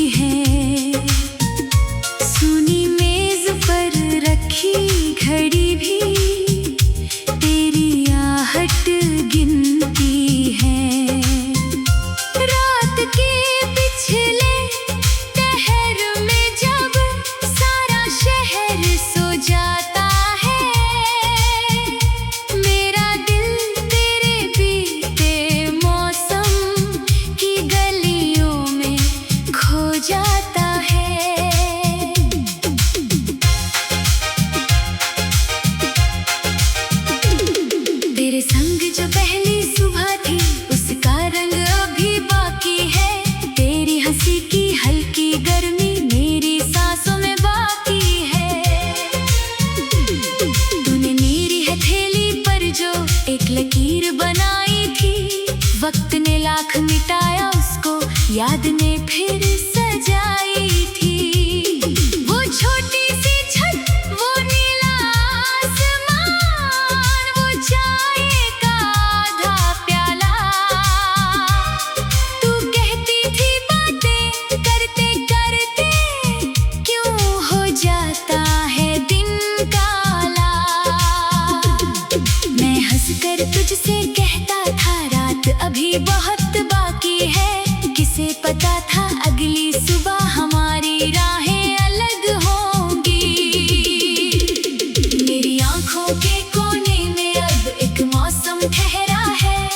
है। सुनी मेज पर रखी घड़ी भी तेरी आहट गिनती है। रात के पिछले पहर में जब सारा शहर सो जाता है, मेरा दिल तेरे बीते मौसम की गलियों में खो जाता है। तेरे संग जो पहली सुबह थी उसका रंग अभी बाकी है। तेरी हंसी की हल्की गर्मी मेरी सांसों में बाकी है। तूने मेरी हथेली पर जो एक लकीर बनाई थी, वक्त ने लाख मिटाया उसको, याद ने फिर सजाई थी। वो छोटी सी छत, वो नीला आसमान, वो चाय का आधा प्याला। तू कहती थी बातें करते करते क्यों हो जाता है दिन काला। मैं हंसकर तुझसे कहता था रात अभी बहुत बाकी है। किसे पता था अगली सुबह हमारी राहें अलग होंगी। मेरी आंखों के कोने में अब एक मौसम ठहरा है।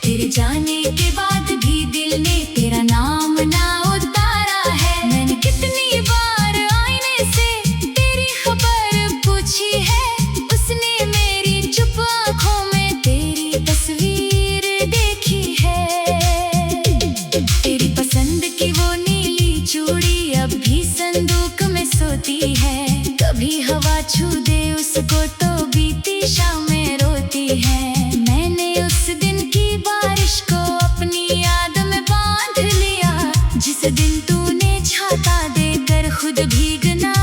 तेरे जाने के बाद भी दिल ने तेरा नाम ना उतारा है। मैंने कितनी बार आईने से तेरी खबर पूछी है, उसने मेरी चुप आंखों में तेरी तस्वीर देखी है। तेरी पसंद की वो नीली चूड़ी अब भी संदूक में सोती है। कभी हवा छू दे उसको तो बीती शामें रोती है। मैंने उस दिन की बारिश को अपनी याद में बांध लिया, जिस दिन तूने छाता देकर खुद भीगना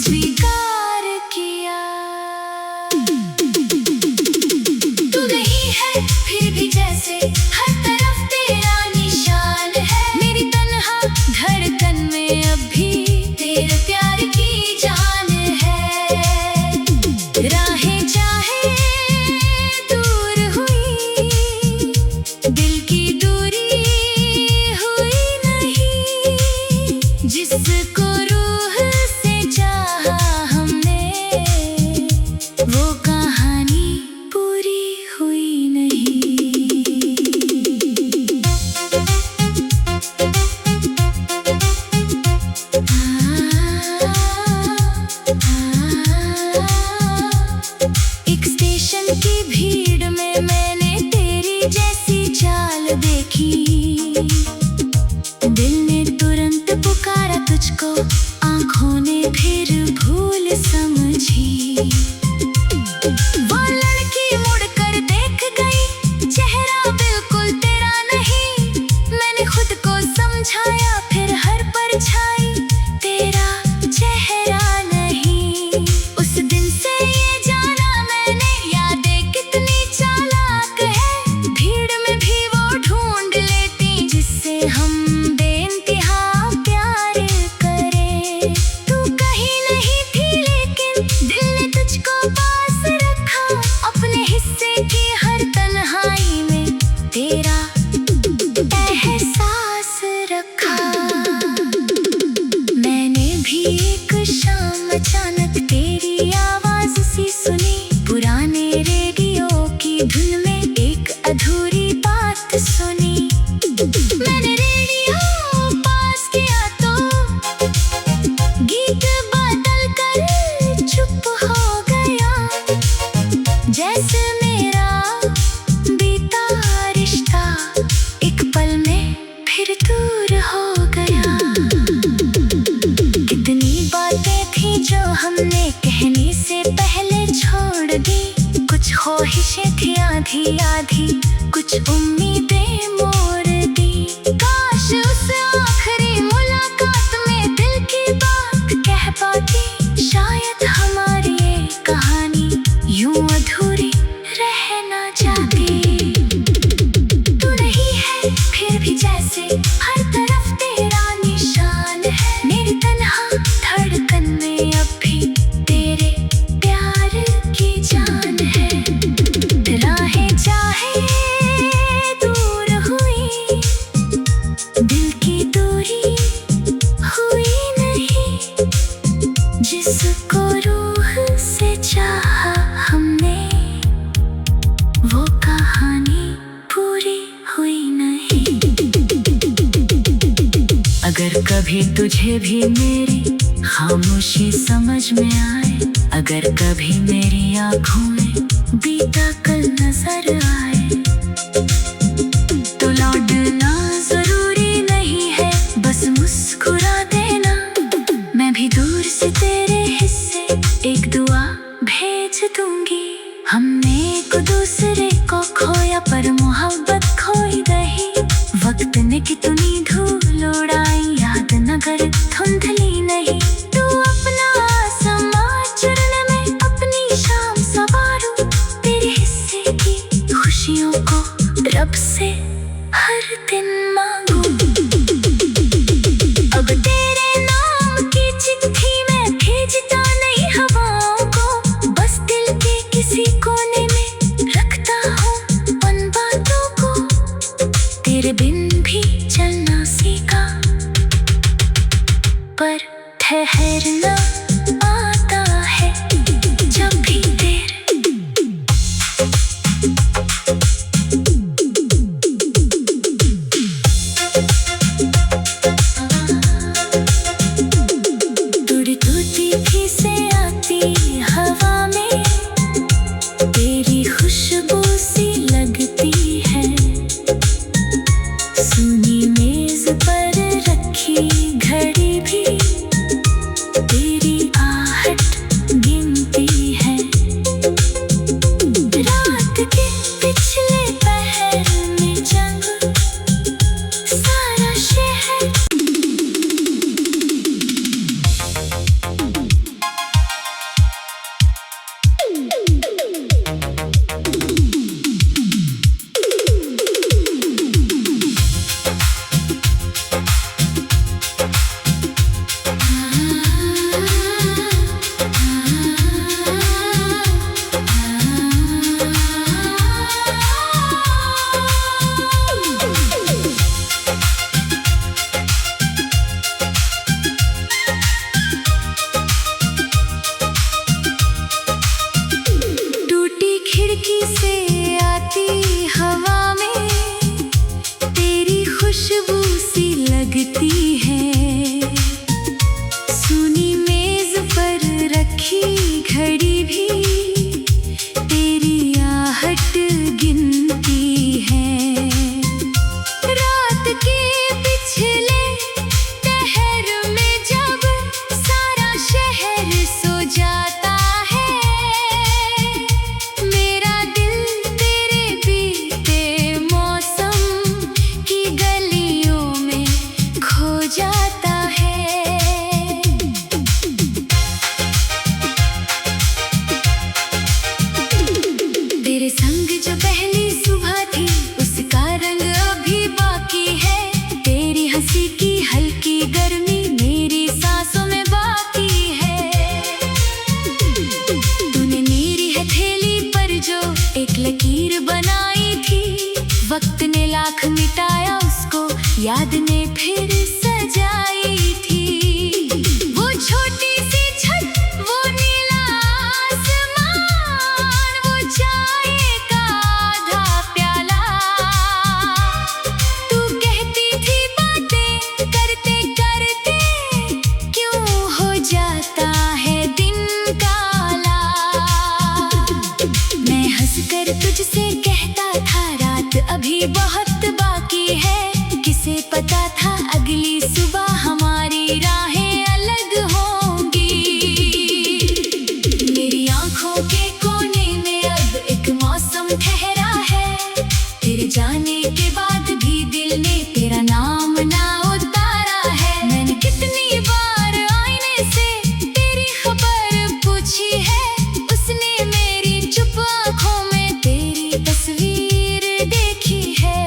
स्वीकार किया। तू नहीं है फिर भी जैसे हर तरफ तेरा निशान है। मेरी तन्हा धड़कन में अब भी तेरे प्यार की जान है। राहें चाहे दूर हुई, दिल की दूरी हुई नहीं। जिसको रूह से चाहा हमने, वो कहानी पूरी हुई नहीं। एक स्टेशन की भीड़ में मैंने तेरी जैसी चाल देखी। दिल ने तुरंत पुकारा तुझको, आंखों ने फिर भूल समझी। वो लड़की मुड़कर देख गई, चेहरा बिल्कुल तेरा नहीं। मैंने खुद को समझाया फिर हर परछाई तेरा चेहरा नहीं। उस दिन से ये जाना मैंने, यादें कितनी चालाक है। भीड़ में भी वो ढूंढ लेती जिससे हम बेइंतहा प्यार करें। तू कहीं नहीं थी लेकिन दिल ने तुझको पास रखा। अपने हिस्से की हर तन्हाई में तेरा एहसास रखा। मैंने भी एक शाम अचानक तेरी आवाज सी सुनी। पुराने रेडियो की धुन में एक अधूरी बात सुनी। मैंने रेडियो पास किया तो गीत बदल कर चुप हो गया। जैसे मेरा बीता रिश्ता एक पल में फिर दूर हो गया। कितनी बातें थी जो हमने कहने से पहले छोड़ दी। कुछ ख्वाहिशें थी आधी आधी, कुछ उम्मीदें मोड़ दी। काश उस आखिरी मुलाकात में दिल की बात कह पाती। शायद हमारी ये कहानी यूं अधूरी रह ना जाती। तू नहीं है फिर भी जैसे हर तरफ तेरा निशान जिसको रूह से चाहा हमने, वो कहानी पूरी हुई नहीं। अगर कभी तुझे भी मेरी खामोशी समझ में आए, अगर कभी मेरी आँखों में बीता कल नजर आए, तो लौटना जरूरी नहीं है, बस मुस्कुरा देना। मैं भी दूर से तेरे हिस्से एक दुआ भेज दूंगी। हमने एक दूसरे को खोया पर मोहब्बत खोई नहीं। वक्त ने कितनी धूल उड़ाई, याद नगर धुंधली नहीं। तू अपना आसमां चुनने में अपनी शाम सवारूं, तेरे हिस्से की खुशियों को रब से हर दिन मांगू। अब तेरे नाम की चिट्ठी मैं भेजता नहीं हवाओं को, बस दिल के किसी कोने में रखता हूँ उन बातों को। तेरे बिन भी चलना सीखा, पर ठहरना आता है जब भी देर। टूटी थी से आती हवा में तेरी खुशबू सी लगती है। सुनी मेज पर रखी घड़ी भी तेरी आहट गिनती है। रात के पिछले पहर में जंग सारा शहर। खिड़की से आती हवा में तेरी खुशबू सी लगती है। सुनी मेज पर रखी घड़ी भी तेरी आहट गिनती है। रात के पिछले पहर में जब सारा शहर सो जाता है, जाता है। तेरे संग जो पहली सुबह थी उसका रंग अभी बाकी है। तेरी हंसी की हल्की गर्मी मेरी सांसों में बाकी है। तूने मेरी हथेली पर जो एक लकीर बनाई थी, वक्त ने लाख मिटाया उसको, याद ने फिर सजाई थी। वो छोटी सी छत, वो नीला आसमान, वो चाय का आधा प्याला। तू कहती थी बातें करते करते क्यों हो जाता है दिन काला। मैं हंसकर तुझसे कहता था रात अभी बहुत बाकी है। किसे पता था अगली सुबह हमारी राहें अलग होंगी। मेरी आंखों के कोने में अब एक मौसम ठहरा है। तेरे जाने के बाद भी दिल ने तेरा नाम ना उतारा है। मैंने कितनी बार आईने से तेरी खबर पूछी है, उसने मेरी चुप आंखों में तेरी तस्वीर देखी है।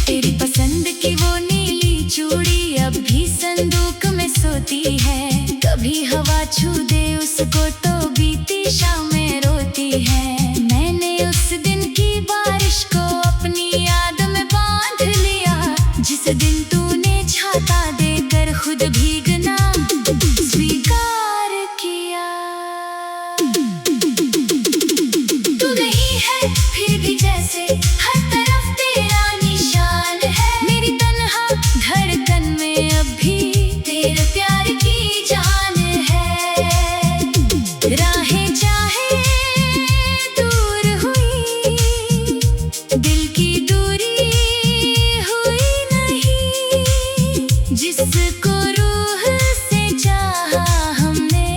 तेरी पसंद की वो नीली चूड़ी अब भी संदूक में सोती है। कभी हवा छू दे उसको तो बीती शामें रोती है। मैंने उस दिन की बारिश को अपनी याद में बांध लिया, जिस दिन तूने छाता देकर खुद भीगना स्वीकार में अब भी तेरे प्यार की जान है। राहें चाहे दूर हुई, दिल की दूरी हुई नहीं। जिसको रूह से चाहा हमने,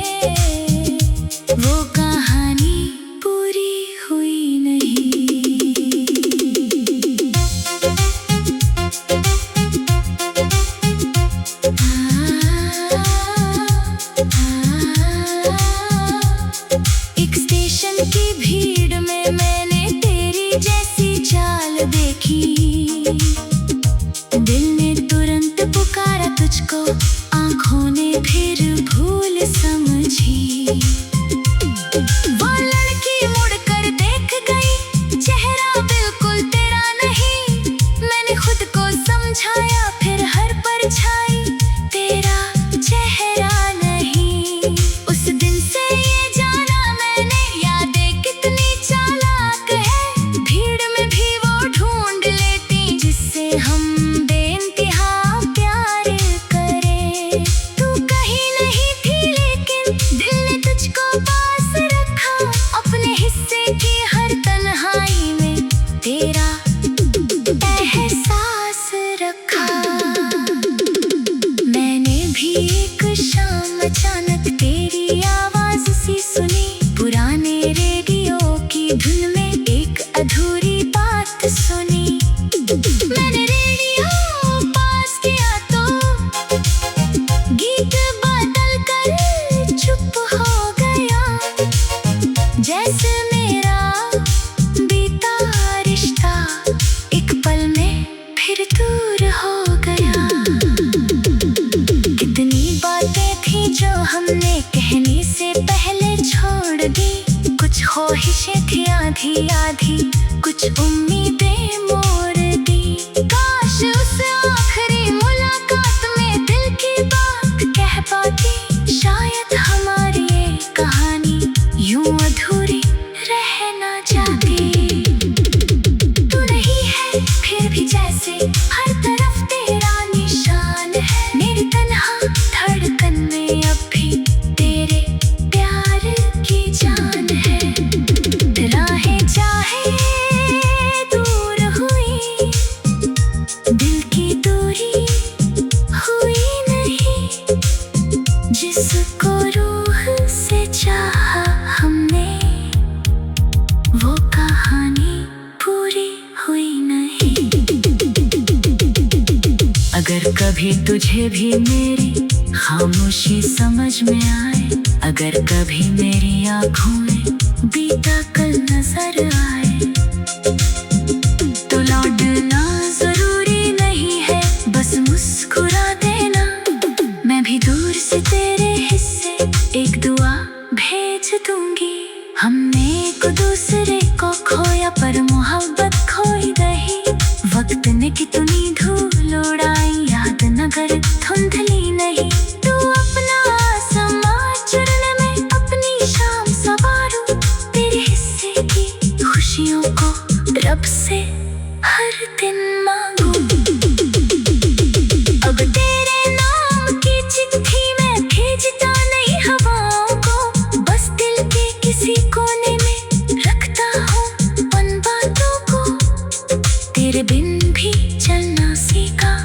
वो कहानी पूरी हुई नहीं। एक स्टेशन की भीड़ में मैंने तेरी जैसी चाल देखी। दिल ने तुरंत पुकारा तुझको, आंखों ने फिर भूल समझी। वो लड़की मुड़कर देख गई, चेहरा बिल्कुल तेरा नहीं। मैंने खुद को समझाया फिर हर परछाई तेरा चेहरा नहीं। उस दिन से ये जाना मैंने, यादें कितनी चालाक है। भीड़ में भी वो ढूंढ लेती जिससे हम बेइंतहा प्यार करें। तू कहीं नहीं थी लेकिन दिल ने तुझको पास रखा। अपने हिस्से की हर तन्हाई में तेरा एहसास रखा। मैंने भी एक शाम अचानक तेरी आवाज सी सुनी। पुराने रेडियो की धुन में एक अधूरी बात सुनी। मैंने रेडियो पास किया तो गीत बदल कर चुप हो गया। जैसे मेरा बीता रिश्ता एक पल में फिर दूर हो गया। कितनी बातें थी जो हमने कहने से पहले छोड़ दी। कुछ ख्वाहिशें थी आधी आधी, कुछ उम्मीदें मोड़ दी। काश उस आखिरी मुलाकात में दिल की बात कह पाती। शायद हमारी ये कहानी यूं अधूरी रह ना जाती। तू नहीं है फिर भी जैसे हर तरफ तेरा निशान है। मेरी तन्हा धड़कन में अब भी तेरे प्यार की जान है। राहें चाहे दूर हुई, दिल की दूरी हुई नहीं। जिसको रूह से चाहा हमने, वो कहानी पूरी हुई नहीं। अगर कभी तुझे भी मेरी खामोशी समझ में आए, अगर कभी मेरी आँखों में बीता कल नजर आए, तो लौटना जरूरी नहीं है, बस मुस्कुरा देना। मैं भी दूर से तेरे हिस्से एक दुआ भेज दूंगी। हमने एक दूसरे को खोया पर मोहब्बत खोई नहीं। वक्त ने कितनी धूल उड़ाई, याद नगर धुंधली नहीं। तू अपना आसमां चुनने में अपनी शाम सवारूं। तेरे हिस्से की खुशियों को रब से हर दिन मांगू। अब तेरे नाम की चिट्ठी मैं भेजता नहीं हवाओं को, बस दिल के किसी कोने में रखता हूँ उन बातों को। तेरे बिन भी चलना सीखा,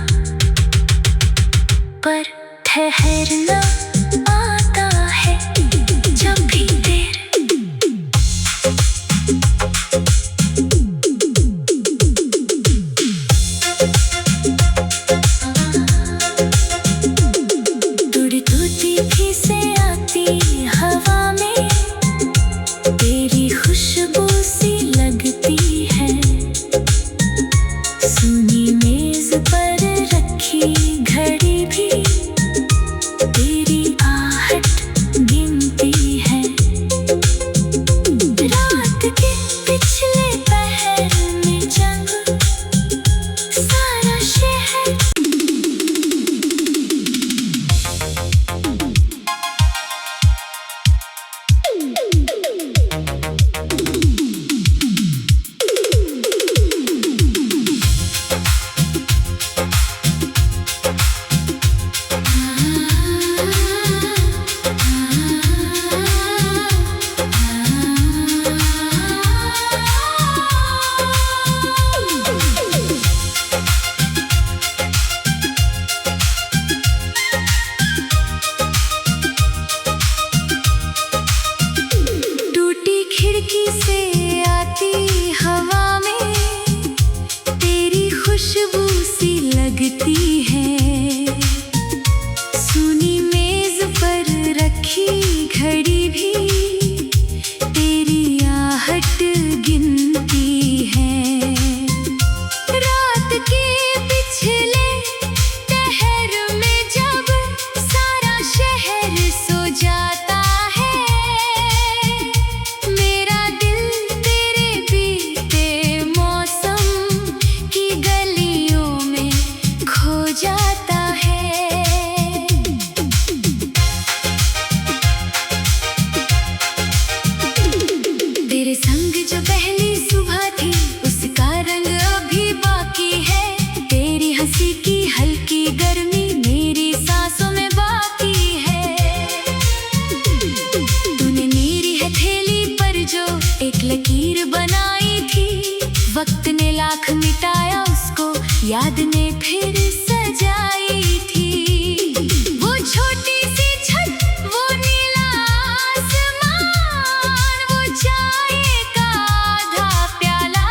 पर ठहरना आता है जब भी देर। तुड़ी टूटी थी से आती हवा में, तेरी खुशबू सी लगती है। सुनी मेज पर रखी घड़ी भी तेरी याद ने फिर सजाई थी। वो छोटी सी छत, वो नीला आसमान, वो चाय का आधा प्याला।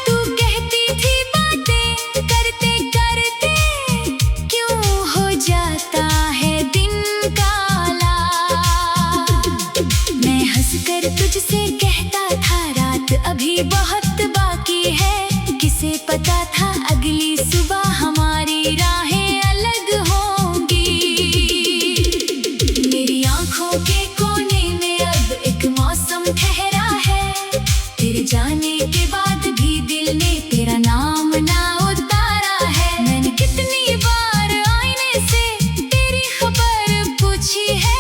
तू कहती थी बातें करते करते क्यों हो जाता है दिन काला। मैं हंसकर तुझसे कहता था रात अभी बहुत बाकी है। किसे पता था अगली सुबह हमारी राहें अलग होंगी। मेरी आंखों के कोने में अब एक मौसम ठहरा है। तेरे जाने के बाद भी दिल ने तेरा नाम ना उतारा है। मैंने कितनी बार आईने से तेरी खबर पूछी है।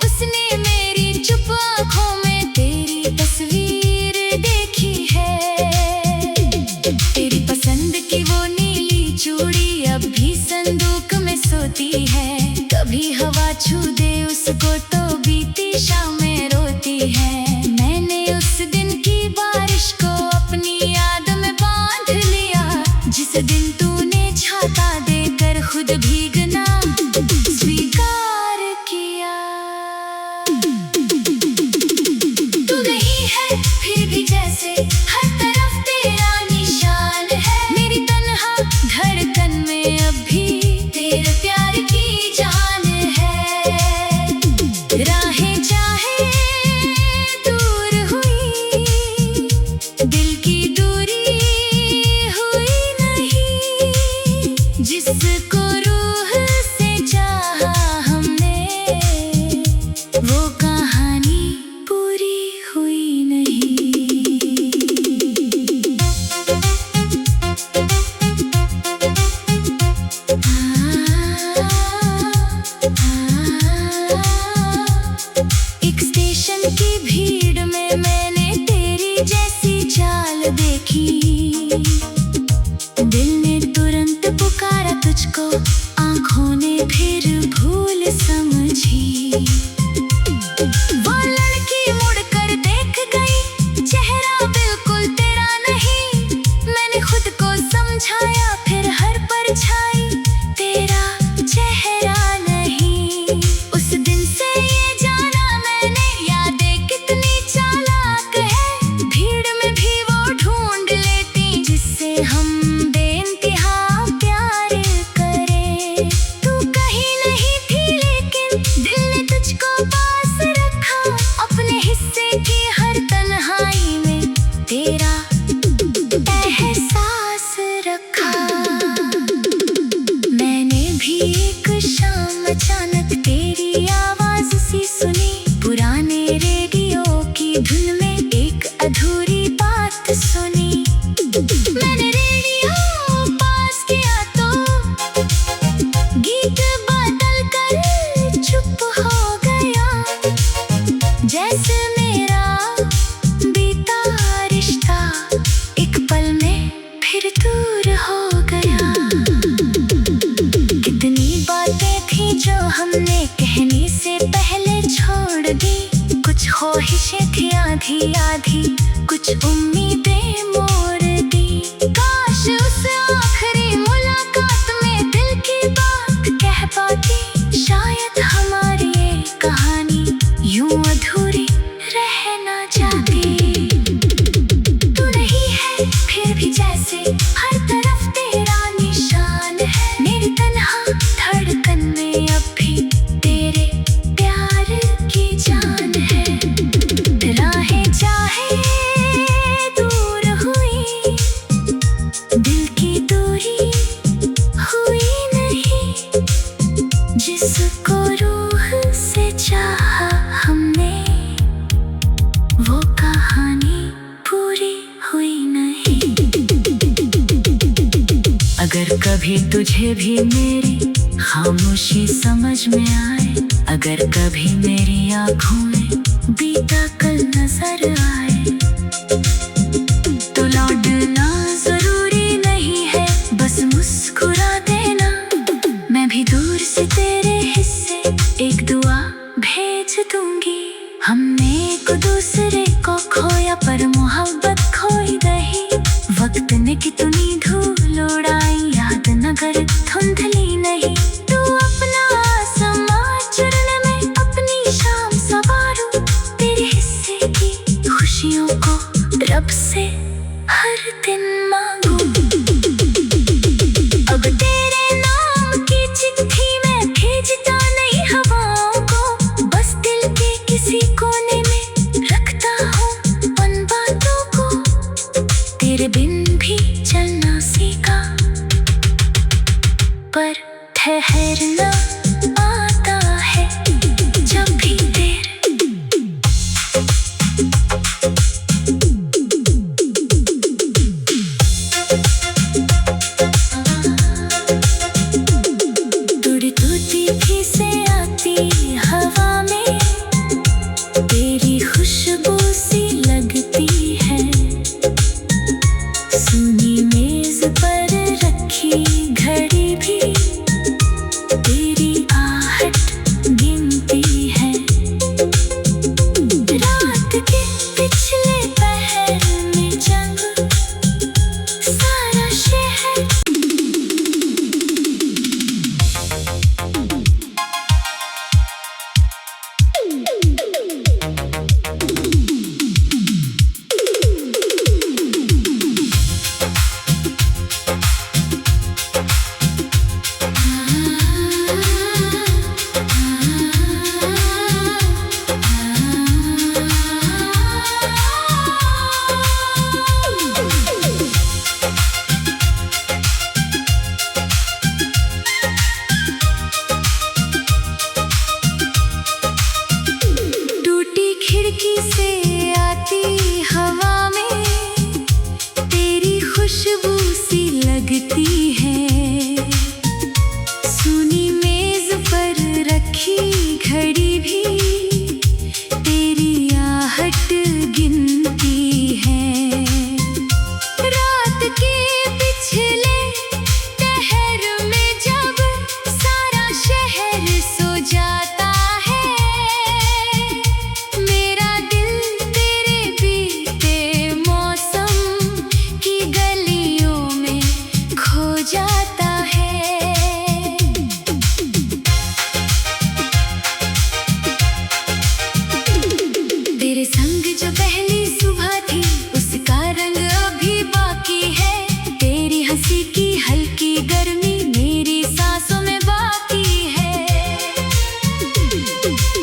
उसने मेरी चुप आंखों में तेरी तस्वीर देखी है। तेरी पसंद की वो नीली चूड़ी अब भी संदूक में सोती है। कभी हवा छू दे उसको तो बीती शामें रोती है। मैंने उस दिन की बारिश को अपनी याद में बांध लिया, जिस दिन तूने छाता देकर खुद भीगना स्वीकार किया। तू नहीं है फिर भी जैसे हर तरफ तेरा निशान है। मेरी तन्हा धड़कन में अब भी तेरे प्यार की जान है। राहें चाहे दूर हुई, दिल की दूरी हुई नहीं। जिसको रूह से चाहा हमने, वो कहानी पूरी हुई नहीं। एक स्टेशन की भीड़ में मैंने तेरी जैसी चाल देखी। दिल ने तुरंत पुकारा तुझको, आंखों ने फिर भूल समझी। वो लड़की मुड़कर देख गई, चेहरा बिल्कुल तेरा नहीं। मैंने खुद को समझाया फिर हर परछाई तेरा चेहरा नहीं। उस दिन से ये जाना मैंने, यादें कितनी चालाक है। भीड़ में भी वो ढूंढ लेती जिससे हम बेइंतहा प्यार करें। तू कहीं नहीं थी लेकिन दिल ने तुझको पास रखा। अपने हिस्से की हर तन्हाई में तेरा एहसास रखा। मैंने भी एक शाम अचानक तेरी आवाज सी सुनी। पुराने रेडियो की धुन में एक अधूरी बात सुनी। मैंने रेडियो पास किया तो गीत बदल कर चुप हो गया। जैसे मेरा बीता रिश्ता एक पल में फिर दूर हो गया। कितनी बातें थी जो हमने कहने से पहले छोड़ दी। कुछ ख्वाहिशें थी आधी आधी, कुछ उम्मीदें मोड़ दी। काश उस आखिरी मुलाकात में दिल की बात कह पाती। शायद हमारी ये कहानी यूं अधूरी रह ना जाती। तू नहीं है फिर भी जैसे हर तरफ तेरा निशान है। मेरी तन्हा धड़कन में अब भी तेरे प्यार की जान है। राहें चाहे दूर हुई, दिल की दूरी हुई नहीं। जिसको रूह से चाहा हमने, वो कहानी पूरी हुई नहीं। अगर कभी तुझे भी मेरी खामोशी समझ में आए, अगर कभी मेरी आंखों में बीता कल नजर आए, तो लौटना जरूरी नहीं है, बस मुस्कुरा देना। मैं भी दूर से तेरे हिस्से एक दुआ भेज दूंगी। हमने एक दूसरे को खोया पर मोहब्बत खोई नहीं। वक्त ने कितनी नहीं, तू अपना आसमां चुनने में अपनी शाम सवारूं। तेरे हिस्से की खुशियों को रब से हर दिन मांगू। अब तेरे नाम की चिट्ठी मैं भेजता नहीं हवाओं को, बस दिल के किसी कोने में रखता हूँ उन बातों को। तेरे बिन भी चलना सीखा, पर ठहरना आता है जब भी देर। तुड़तुती भी से आती हवा में तेरी खुशबू सी लगती है। सुनी मेज पर रखी घड़ी भी तेरी आहट गिनती है। रात के पिछले पहर में जंग सारा शहर। खिड़की से आती हवा में तेरी खुशबू सी लगती है। सुनी मेज पर रखी घड़ी भी तेरी आहट गिनती है। रात के पिछले पहर में जब सारा शहर सो जाता है, जाता है। तेरे संग जो पहली सुबह थी उसका रंग अभी बाकी है। तेरी हंसी की हल्की गर्मी मेरी सांसों में बाकी है।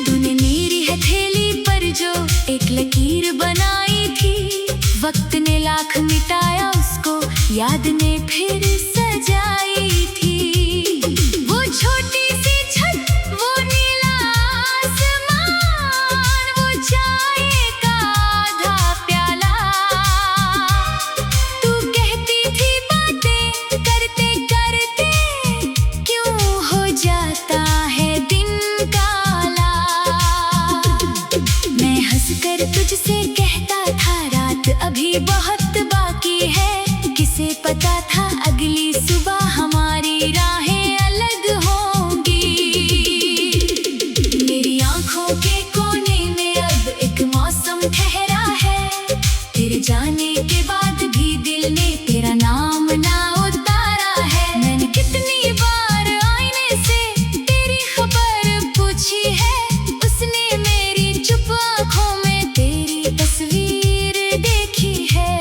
तूने मेरी हथेली पर जो एक लकीर बनाई थी, वक्त ने लाख मिटाया उसको, याद ने फिर सजाई थी। वो छोटी सी छत, वो नीला आसमान, वो चाय का आधा प्याला। तू कहती थी बातें करते करते क्यों हो जाता है दिन काला। मैं हंसकर तुझसे कहता था रात अभी बहुत बाकी है। किसे पता था अगली सुबह हमारी राहें अलग होंगी। मेरी आंखों के कोने में अब एक मौसम ठहरा है। तेरे जाने के बाद भी दिल ने तेरा नाम ना उतारा है। मैंने कितनी बार आईने से तेरी खबर पूछी है, उसने मेरी चुप आंखों में तेरी तस्वीर देखी है।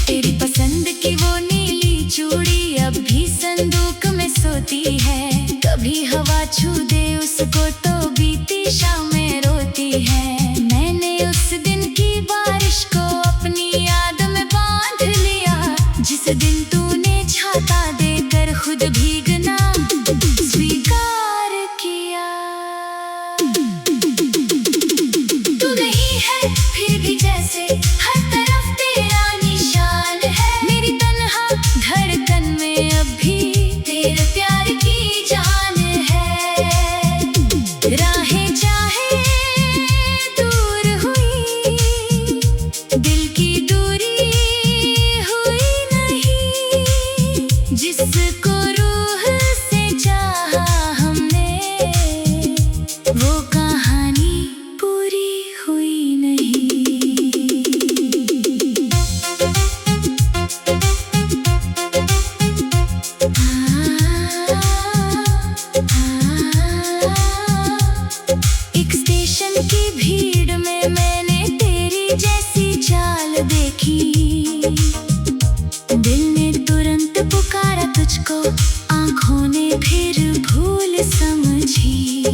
तेरी पसंद की वो नीली चूड़ी अब भी संदूक में सोती है। कभी हवा छू दे उसको तो बीती शामें रोती है। मैंने उस दिन की बारिश को अपनी याद में बांध लिया, जिस दिन तूने छाता देकर खुद भीगना स्वीकार किया। तू नहीं है फिर भी जैसे हर तरफ तेरा निशान है। मेरी तन्हा धड़कन में अब भी तेरे प्यार की जान है। ही। दिल ने तुरंत पुकारा तुझको, आंखों ने फिर भूल समझी।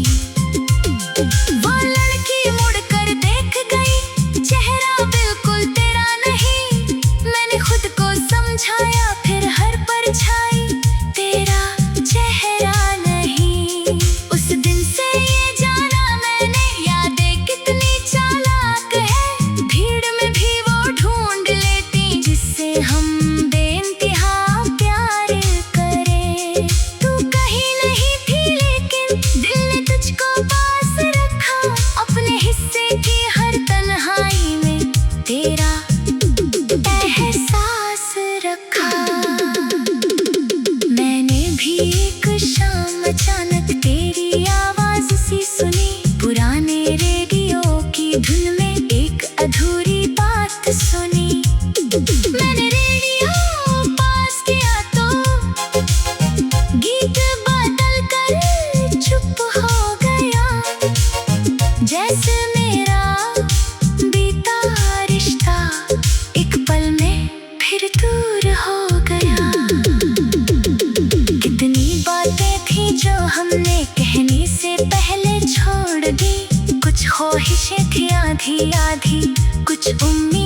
वो लड़की मुड़कर देख गई, चेहरा बिल्कुल तेरा नहीं। मैंने खुद को समझाया, फिर हर परछाई तेरा चेहरा नहीं। उस दिन से ये जाना मैंने, यादें कितनी चालाक है। भीड़ में भी वो ढूंढ लेती, जिससे हम बेइंतहा प्यार करें। तू कहीं नहीं थी लेकिन दिल ने तुझको पास रखा। अपने हिस्से की हर तन्हाई में तेरा एहसास रखा। मैंने भी एक शाम अचानक तेरी आवाज सी सुनी। पुराने रेडियो की धुन में एक अधूरी बात सुनी। मैंने रेडियो पास किया तो गीत बदल कर चुप हो गया। जैसे मेरा बीता रिश्ता एक पल में फिर दूर हो गया। कितनी बातें थी जो हमने कहने से पहले छोड़ दी। कुछ ख्वाहिशें थी आधी आधी, कुछ उम्मीद